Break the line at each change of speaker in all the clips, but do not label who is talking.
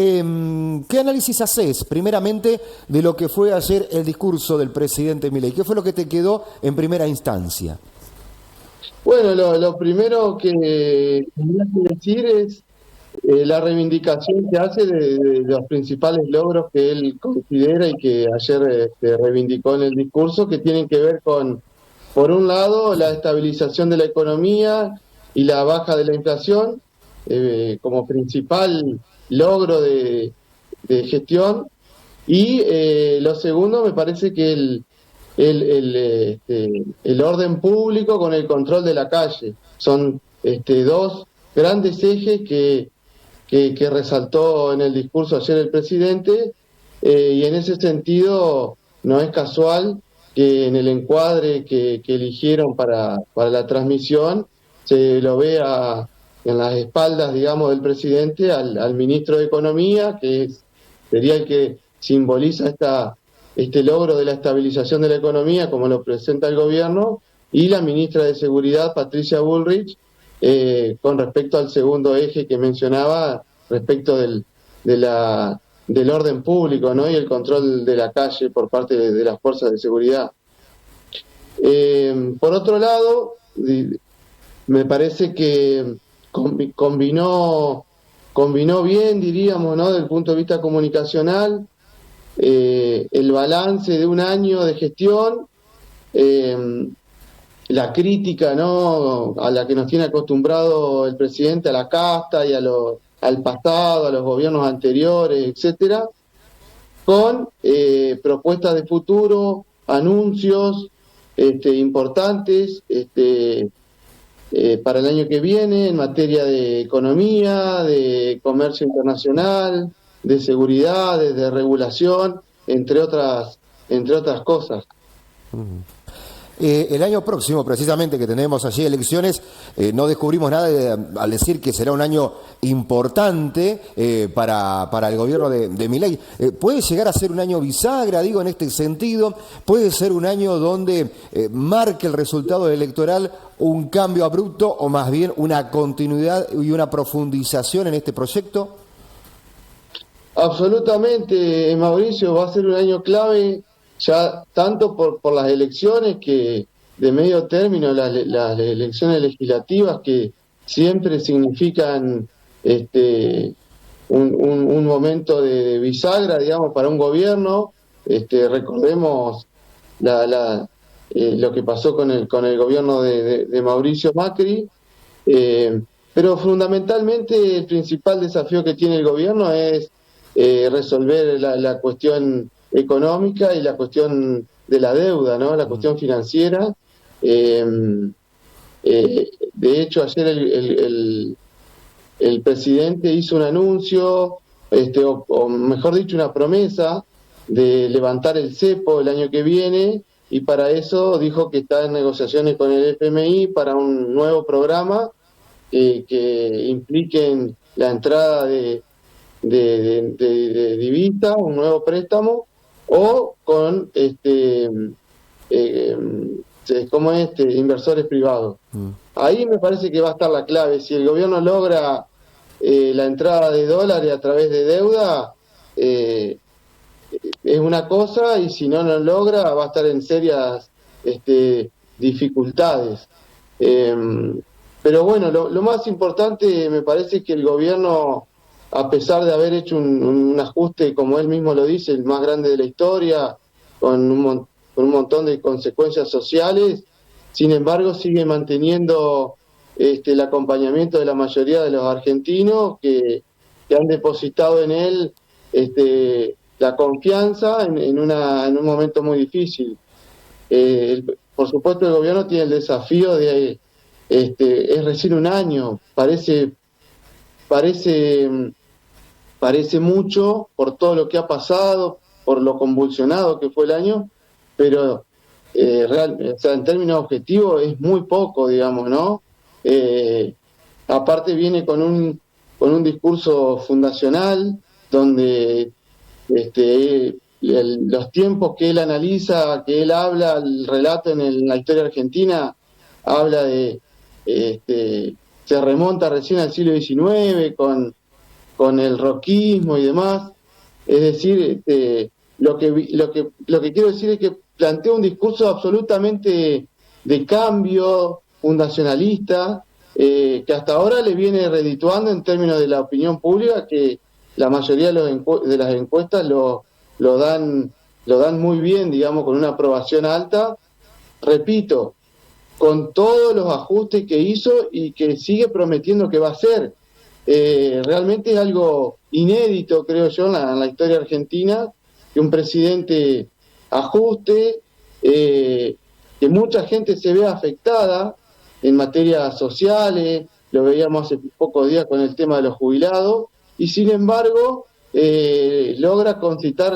¿Qué análisis haces, primeramente, de lo que fue ayer el discurso del presidente Milei? ¿Qué fue lo que te quedó en primera instancia?
Bueno, lo primero que tendría que decir es la reivindicación que hace de los principales logros que él considera y que ayer reivindicó en el discurso, que tienen que ver con, por un lado, la estabilización de la economía y la baja de la inflación como principal logro de gestión. Y lo segundo, me parece que el orden público con el control de la calle son dos grandes ejes que resaltó en el discurso ayer el presidente, y en ese sentido no es casual que en el encuadre que eligieron para la transmisión se lo vea en las espaldas, digamos, del presidente al ministro de Economía, sería el que simboliza este logro de la estabilización de la economía, como lo presenta el gobierno, y la ministra de Seguridad, Patricia Bullrich, con respecto al segundo eje que mencionaba, respecto del orden público, ¿no? Y el control de la calle por parte de las fuerzas de seguridad. Por otro lado, me parece que combinó bien, diríamos, ¿no? Desde el punto de vista comunicacional, el balance de un año de gestión, eh, la crítica, ¿no?, a la que nos tiene acostumbrado el presidente, a la casta y al pasado, a los gobiernos anteriores, etcétera, con propuestas de futuro, anuncios importantes para el año que viene en materia de economía, de comercio internacional, de seguridad, de regulación, entre otras cosas.
El año próximo, precisamente, que tenemos allí elecciones, no descubrimos nada al decir que será un año importante para el gobierno de Milei. ¿Puede llegar a ser un año bisagra, digo, en este sentido? ¿Puede ser un año donde marque el resultado electoral un cambio abrupto o más bien una continuidad y una profundización en este proyecto?
Absolutamente, Mauricio, va a ser un año clave, ya tanto por las elecciones que de medio término, las elecciones legislativas, que siempre significan un momento de bisagra, digamos, para un gobierno. Recordemos lo que pasó con el gobierno de Mauricio Macri. eh, pero fundamentalmente el principal desafío que tiene el gobierno es resolver la cuestión económica y la cuestión de la deuda, ¿no? La cuestión financiera. Eh, de hecho, ayer el presidente hizo un anuncio, o mejor dicho, una promesa de levantar el cepo el año que viene, y para eso dijo que está en negociaciones con el FMI para un nuevo programa que impliquen la entrada de divisa, un nuevo préstamo, o con como inversores privados. Ahí me parece que va a estar la clave. Si el gobierno logra la entrada de dólares a través de deuda, es una cosa, y si no lo logra, va a estar en serias dificultades. Eh, pero bueno, lo más importante me parece que el gobierno, a pesar de haber hecho un ajuste, como él mismo lo dice, el más grande de la historia, con un montón de consecuencias sociales, sin embargo sigue manteniendo el acompañamiento de la mayoría de los argentinos que han depositado en él la confianza en un momento muy difícil. Por supuesto, el gobierno tiene el desafío es recién un año, parece, parece mucho por todo lo que ha pasado, por lo convulsionado que fue el año, pero o sea, en términos objetivos es muy poco, digamos, ¿no? Aparte viene con un discurso fundacional donde los tiempos que él analiza, que él habla, el relato en la historia argentina, habla se remonta recién al siglo XIX, con el roquismo y demás. Es decir, lo que quiero decir es que plantea un discurso absolutamente de cambio fundacionalista, que hasta ahora le viene redituando en términos de la opinión pública, que la mayoría de las encuestas lo dan muy bien, digamos, con una aprobación alta. Repito, con todos los ajustes que hizo y que sigue prometiendo que va a hacer. Realmente es algo inédito, creo yo, en la historia argentina, que un presidente ajuste, que mucha gente se vea afectada en materias sociales, lo veíamos hace pocos días con el tema de los jubilados, y sin embargo logra concitar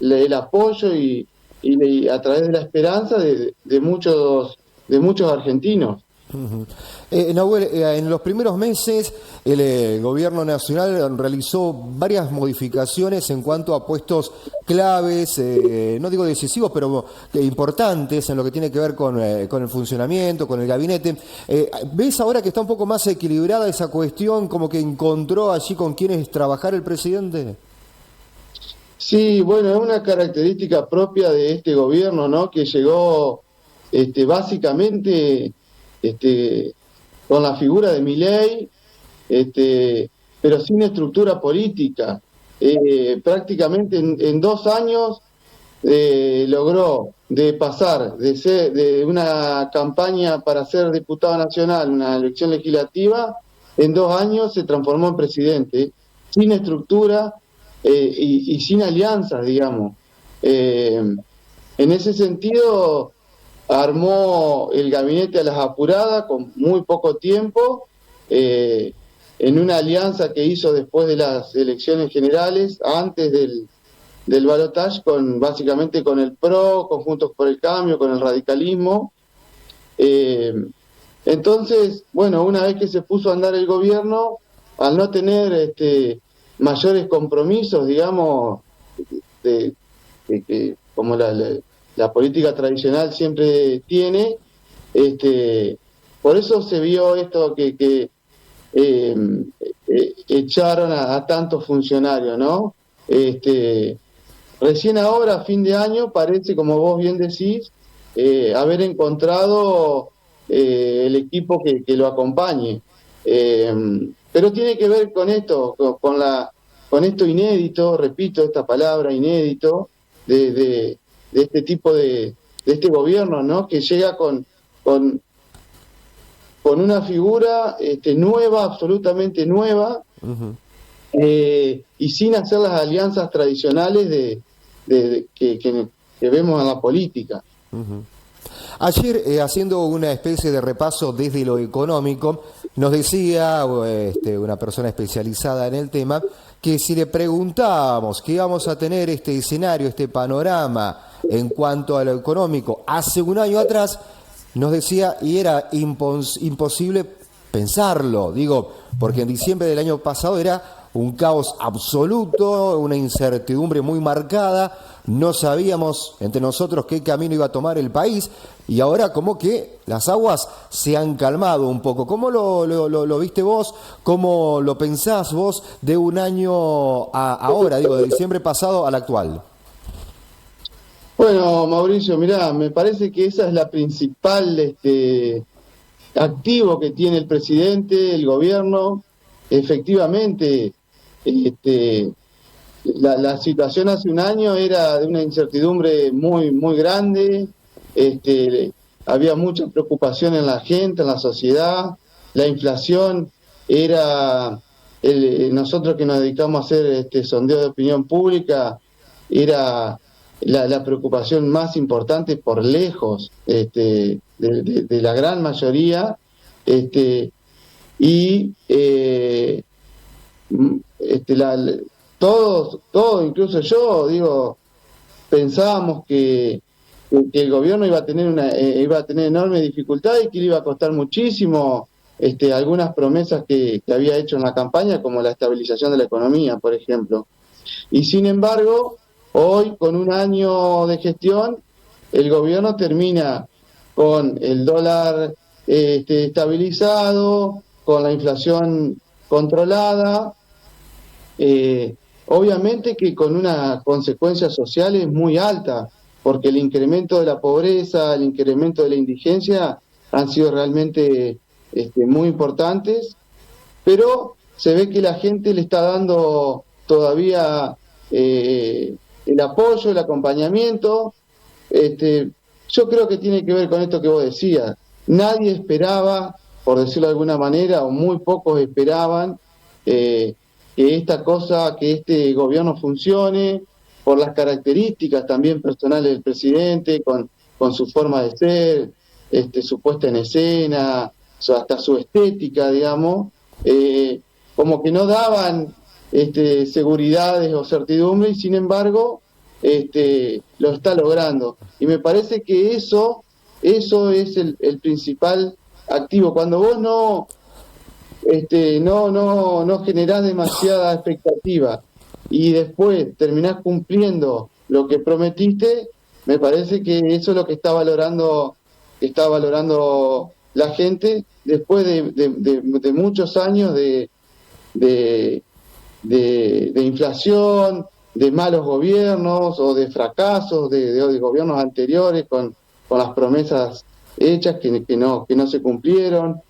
el apoyo y a través de la esperanza de muchos argentinos.
Nahuel, en los primeros meses el gobierno nacional realizó varias modificaciones en cuanto a puestos claves, no digo decisivos, pero importantes en lo que tiene que ver con el funcionamiento, con el gabinete. ¿Ves ahora que está un poco más equilibrada esa cuestión, como que encontró allí con quienes trabajar el presidente?
Sí, bueno, es una característica propia de este gobierno, ¿no? Que llegó básicamente con la figura de Milei, pero sin estructura política. Prácticamente en 2 años logró de pasar de una campaña para ser diputado nacional, una elección legislativa, en 2 años se transformó en presidente, sin estructura y sin alianzas, digamos. En ese sentido, armó el gabinete a las apuradas, con muy poco tiempo, en una alianza que hizo después de las elecciones generales, antes del balotaje, básicamente con el PRO, con Juntos por el Cambio, con el radicalismo. Entonces, bueno, una vez que se puso a andar el gobierno, al no tener mayores compromisos, digamos, como la política tradicional siempre tiene, por eso se vio esto que echaron a tantos funcionarios, ¿no? Recién ahora, a fin de año, parece, como vos bien decís, haber encontrado el equipo que lo acompañe. Pero tiene que ver con esto, con esto inédito, repito esta palabra, inédito, de este tipo de este gobierno, ¿no? Que llega con una figura nueva, absolutamente nueva, y sin hacer las alianzas tradicionales que vemos en la política.
Ayer, haciendo una especie de repaso desde lo económico, nos decía una persona especializada en el tema, que si le preguntábamos que íbamos a tener este escenario, este panorama en cuanto a lo económico hace un año atrás, nos decía, y era imposible pensarlo, digo, porque en diciembre del año pasado era un caos absoluto, una incertidumbre muy marcada, no sabíamos entre nosotros qué camino iba a tomar el país, y ahora como que las aguas se han calmado un poco. ¿Cómo lo viste vos? ¿Cómo lo pensás vos de un año a ahora, digo, de diciembre pasado al actual?
Bueno, Mauricio, mirá, me parece que esa es la principal activo que tiene el presidente, el gobierno. Efectivamente, la situación hace un año era de una incertidumbre muy, muy grande, había mucha preocupación en la gente, en la sociedad, la inflación era, nosotros que nos dedicamos a hacer sondeo de opinión pública, era la preocupación más importante por lejos de la gran mayoría, y todos, incluso yo, digo, pensábamos que el gobierno iba a tener enorme dificultad y que le iba a costar muchísimo algunas promesas que había hecho en la campaña, como la estabilización de la economía, por ejemplo. Y sin embargo, hoy, con un año de gestión, el gobierno termina con el dólar estabilizado, con la inflación controlada, obviamente que con una consecuencia social muy alta, porque el incremento de la pobreza, el incremento de la indigencia han sido realmente muy importantes, pero se ve que la gente le está dando todavía el apoyo, el acompañamiento. Yo creo que tiene que ver con esto que vos decías. Nadie esperaba, por decirlo de alguna manera, o muy pocos esperaban que que este gobierno funcione, por las características también personales del presidente, con su forma de ser, su puesta en escena, hasta su estética, digamos, como que no daban seguridades o certidumbre, y sin embargo lo está logrando. Y me parece que eso es el principal activo. Cuando vos no generás demasiada expectativa y después terminás cumpliendo lo que prometiste, me parece que eso es lo que que está valorando la gente después de muchos años de, de inflación, de malos gobiernos o de fracasos de gobiernos anteriores con las promesas hechas que no se cumplieron,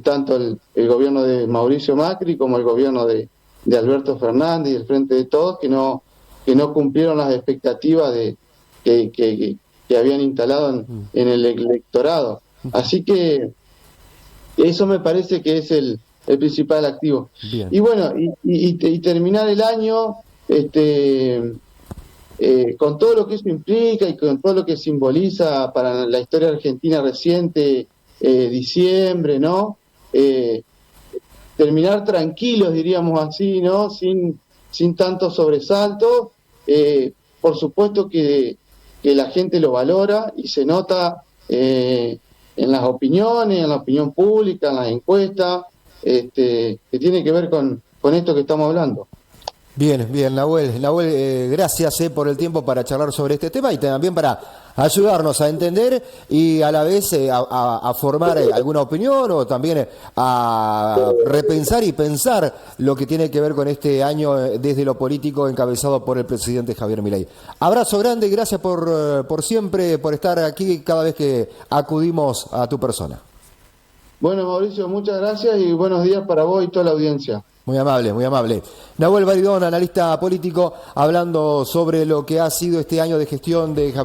tanto el gobierno de Mauricio Macri como el gobierno de Alberto Fernández y el Frente de Todos, que no cumplieron las expectativas que habían instalado en el electorado. Así que eso me parece que es el principal activo.
Bien.
Y bueno, y terminar el año con todo lo que eso implica y con todo lo que simboliza para la historia argentina reciente, diciembre, ¿no? Terminar tranquilos, diríamos así, ¿no? Sin tanto sobresalto. Por supuesto que la gente lo valora y se nota en las opiniones, en la opinión pública, en las encuestas, que tiene que ver con esto que estamos hablando.
Bien, bien, Nahuel. Nahuel, gracias por el tiempo para charlar sobre este tema y también para ayudarnos a entender y a la vez a formar alguna opinión o también a repensar y pensar lo que tiene que ver con este año desde lo político encabezado por el presidente Javier Milei. Abrazo grande y gracias por siempre, por estar aquí cada vez que acudimos a tu persona.
Bueno, Mauricio, muchas gracias y buenos días para vos y toda la audiencia.
Muy amable, muy amable. Nahuel Baridón, analista político, hablando sobre lo que ha sido este año de gestión de Javier